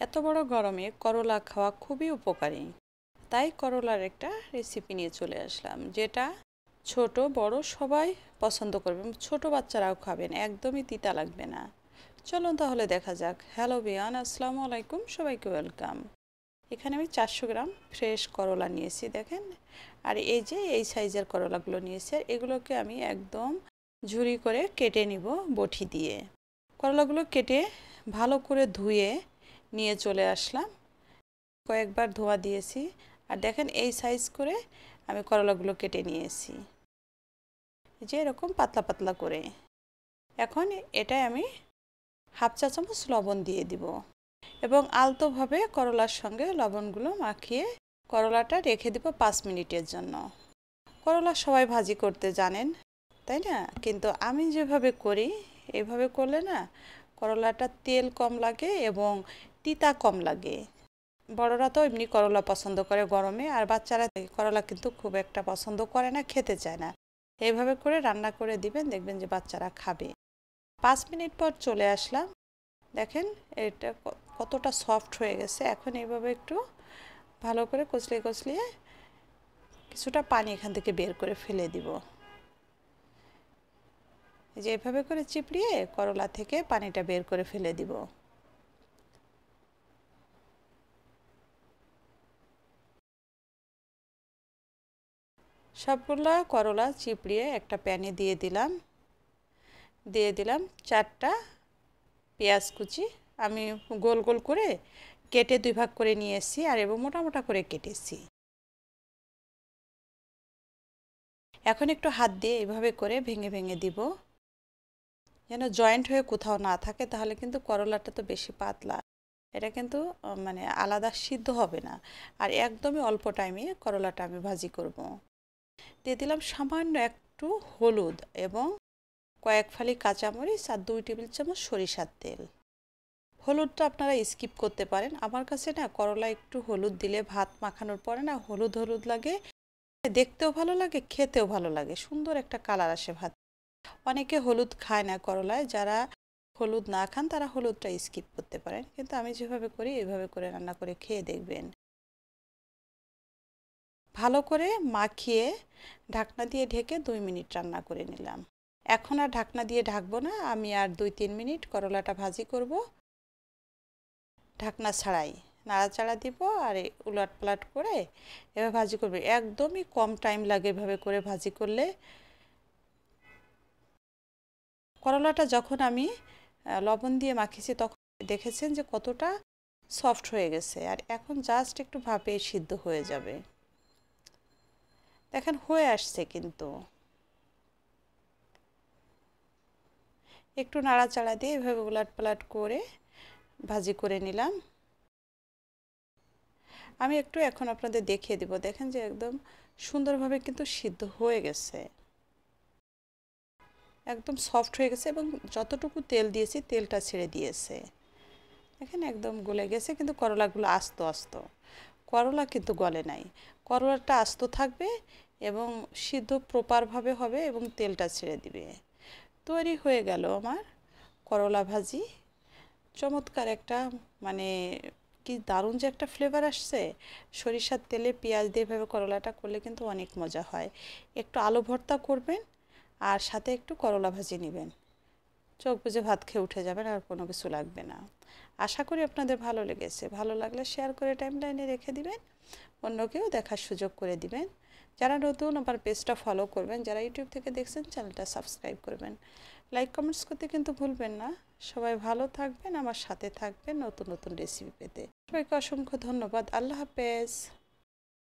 এত বড় গরমে করলা খাওয়া খুবই উপকারী। তাই করলার একটা রেসিপি নিয়ে চলে আসলাম, যেটা ছোট বড় সবাই পছন্দ করবে। ছোট বাচ্চারাও খাবেন, একদমই তিতা লাগবে না। চলুন তাহলে দেখা যাক। হ্যালো বিয়ান, আসসালামু আলাইকুম, সবাইকে ওয়েলকাম। এখানে আমি 400 গ্রাম ফ্রেশ করলা নিয়েছি, দেখেন। আর এই যে এই সাইজের করলাগুলো নিয়েছি, আর এগুলোকে আমি একদম ঝুরি করে কেটে নিব বটি দিয়ে। করলাগুলো কেটে ভালো করে ধুয়ে নিয়ে চলে আসলাম, কয়েকবার ধোয়া দিয়েছি। আর দেখেন এই সাইজ করে আমি করলাগুলো কেটে নিয়েছি, যে এরকম পাতলা পাতলা করে। এখন এটাই আমি হাফ চা চামচ লবণ দিয়ে দিব এবং আলতোভাবে করলার সঙ্গে লবণগুলো মাখিয়ে করলাটা রেখে দিব 5 মিনিটের জন্য। করলা সবাই ভাজি করতে জানেন, তাই না? কিন্তু আমি যেভাবে করি, এইভাবে করলে না করলাটা তেল কম লাগে এবং তিতা কম লাগে। বড়রা তো এমনি করলা পছন্দ করে গরমে, আর বাচ্চারা করলা কিন্তু খুব একটা পছন্দ করে না, খেতে চায় না। এইভাবে করে রান্না করে দিবেন, দেখবেন যে বাচ্চারা খাবে। 5 মিনিট পর চলে আসলাম, দেখেন এটা কতটা সফট হয়ে গেছে। এখন এইভাবে একটু ভালো করে কচলিয়ে কচলিয়ে কিছুটা পানি এখান থেকে বের করে ফেলে দিব। এই যে এভাবে করে চিপড়িয়ে করলা থেকে পানিটা বের করে ফেলে দিব। সবগুলো করলা চিপড়িয়ে একটা প্যানে দিয়ে দিলাম। 4টা পেঁয়াজ কুচি, আমি গোল গোল করে কেটে 2 ভাগ করে নিয়েছি, আর এবং মোটা মোটা করে কেটেছি। এখন একটু হাত দিয়ে এভাবে করে ভেঙে ভেঙে দিব, যেন জয়েন্ট হয়ে কোথাও না থাকে, তাহলে কিন্তু করলাটা তো বেশি পাতলা, এটা কিন্তু মানে আলাদা সিদ্ধ হবে না। আর একদমই অল্প টাইমে করলাটা আমি ভাজি করব। দিয়ে দিলাম সামান্য একটু হলুদ এবং কয়েক ফালি কাঁচামরিচ আর 2 টেবিল চামচ সরিষার তেল। হলুদটা আপনারা স্কিপ করতে পারেন। আমার কাছে না করলা একটু হলুদ দিলে ভাত মাখানোর পরে না হলুদ হলুদ লাগে, দেখতেও ভালো লাগে, খেতেও ভালো লাগে, সুন্দর একটা কালার আসে ভাত। অনেকে হলুদ খায় না করলায়, যারা হলুদ না খান তারা হলুদটা স্কিপ করতে পারেন, কিন্তু আমি যেভাবে করি এইভাবে করে রান্না করে খেয়ে দেখবেন। ভালো করে মাখিয়ে ঢাকনা দিয়ে ঢেকে 2 মিনিট রান্না করে নিলাম। এখন আর ঢাকনা দিয়ে ঢাকবো না, আমি আর 2-3 মিনিট করলাটা ভাজি করব ঢাকনা ছাড়াই। নাড়াচাড়া দিব আর উলট পালট করে এভাবে ভাজি করবে। একদমই কম টাইম লাগে এভাবে করে ভাজি করলে। করলাটা যখন আমি লবণ দিয়ে মাখিয়েছি তখন দেখেছেন যে কতটা সফট হয়ে গেছে, আর এখন জাস্ট একটু ভাপে সিদ্ধ হয়ে যাবে। দেখেন হয়ে আসছে, কিন্তু একটু নাড়াচাড়া দিয়ে এভাবে উলট পালট করে ভাজি করে নিলাম। আমি একটু এখন আপনাদের দেখিয়ে দিব, দেখেন যে একদম সুন্দরভাবে কিন্তু সিদ্ধ হয়ে গেছে, একদম সফট হয়ে গেছে এবং যতটুকু তেল দিয়েছি তেলটা ছেড়ে দিয়েছে। দেখেন একদম গলে গেছে, কিন্তু করলাগুলো আস্ত আস্ত, করলা কিন্তু গলে নাই। করলাটা আস্ত থাকবে এবং সিদ্ধ প্রপারভাবে হবে এবং তেলটা ছেড়ে দিবে। তৈরি হয়ে গেল আমার করলা ভাজি। চমৎকার একটা, মানে কি দারুণ যে একটা ফ্লেভার আসছে। সরিষার তেলে পেঁয়াজ দিয়ে এভাবে করলাটা করলে কিন্তু অনেক মজা হয়। একটু আলু ভর্তা করবেন আর সাথে একটু করলা ভাজি নেবেন, চোখ বুজে ভাত খেয়ে উঠে যাবেন, আর কোনো কিছু লাগবে না। আশা করি আপনাদের ভালো লেগেছে। ভালো লাগলে শেয়ার করে টাইমলাইনে রেখে দিবেন, অন্যকেও দেখার সুযোগ করে দিবেন। যারা নতুন আমার পেজটা ফলো করবেন, যারা ইউটিউব থেকে দেখছেন চ্যানেলটা সাবস্ক্রাইব করবেন, লাইক কমেন্টস করতে কিন্তু ভুলবেন না। সবাই ভালো থাকবেন, আমার সাথে থাকবেন নতুন নতুন রেসিপি পেতে। সবাইকে অসংখ্য ধন্যবাদ। আল্লাহ হাফেজ।